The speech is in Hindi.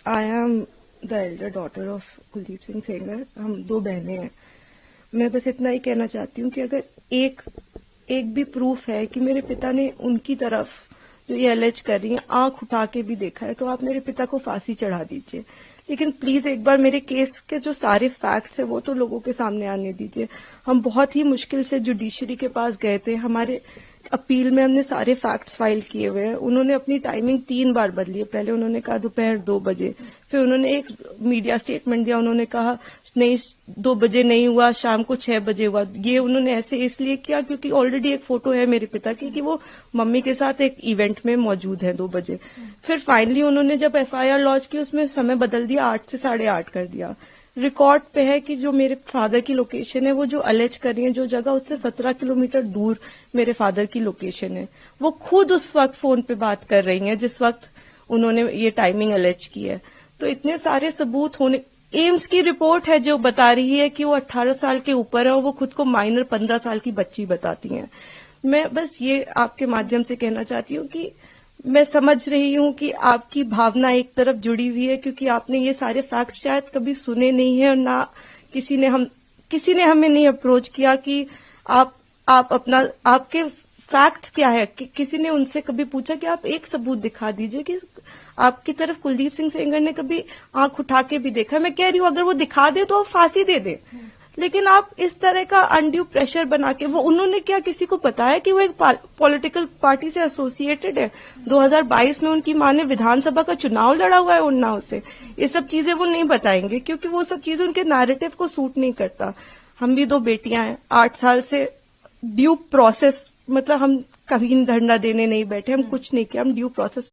I am the Elder daughter of Kuldeep Singh Sengar. हम 2 बहनें हैं। मैं बस इतना ही कहना चाहती हूँ कि अगर एक भी प्रूफ है कि मेरे पिता ने उनकी तरफ जो ये एलेज कर रही है आंख उठा के भी देखा है, तो आप मेरे पिता को फांसी चढ़ा दीजिए। लेकिन प्लीज एक बार मेरे केस के जो सारे फैक्ट्स है वो तो लोगों के सामने आने दीजिए। हम बहुत ही मुश्किल से जुडिशरी के पास गए थे। हमारे अपील में हमने सारे फैक्ट्स फाइल किए हुए हैं। उन्होंने अपनी टाइमिंग 3 बार बदली है। पहले उन्होंने कहा दोपहर 2 बजे, फिर उन्होंने एक मीडिया स्टेटमेंट दिया, उन्होंने कहा नहीं 2 बजे नहीं हुआ, शाम को 6 बजे हुआ। ये उन्होंने ऐसे इसलिए किया क्योंकि ऑलरेडी एक फोटो है मेरे पिता की कि वो मम्मी के साथ एक इवेंट में मौजूद है 2 बजे। फिर फाइनली उन्होंने जब FIR लॉन्च की उसमें समय बदल दिया, 8 से 8:30 कर दिया। रिकॉर्ड पे है कि जो मेरे फादर की लोकेशन है, वो जो अलेज कर रही है जो जगह, उससे 17 किलोमीटर दूर मेरे फादर की लोकेशन है। वो खुद उस वक्त फोन पे बात कर रही हैं जिस वक्त उन्होंने ये टाइमिंग अलेज की है। तो इतने सारे सबूत होने, एम्स की रिपोर्ट है जो बता रही है कि वो 18 साल के ऊपर है और वो खुद को माइनर 15 साल की बच्ची बताती हैं। मैं बस ये आपके माध्यम से कहना चाहती हूँ कि मैं समझ रही हूँ कि आपकी भावना एक तरफ जुड़ी हुई है क्योंकि आपने ये सारे फैक्ट शायद कभी सुने नहीं है और ना किसी ने हमें नहीं अप्रोच किया कि आप अपना आपके फैक्ट्स क्या है। किसी ने उनसे कभी पूछा कि आप एक सबूत दिखा दीजिए कि आपकी तरफ कुलदीप सिंह सेंगर ने कभी आंख उठा के भी देखा। मैं कह रही हूँ अगर वो दिखा दे तो फांसी दे दे, लेकिन आप इस तरह का अनड्यू प्रेशर बना के, वो उन्होंने क्या किसी को बताया कि वो एक पॉलिटिकल पार्टी से एसोसिएटेड है? 2022 में उनकी मां ने विधानसभा का चुनाव लड़ा हुआ है उन्नाव से। ये सब चीजें वो नहीं बताएंगे क्योंकि वो सब चीजें उनके नैरेटिव को सूट नहीं करता। हम भी 2 बेटियां हैं, 8 साल से ड्यू प्रोसेस, मतलब हम कभी धरना देने नहीं बैठे, हम कुछ नहीं किया, हम ड्यू प्रोसेस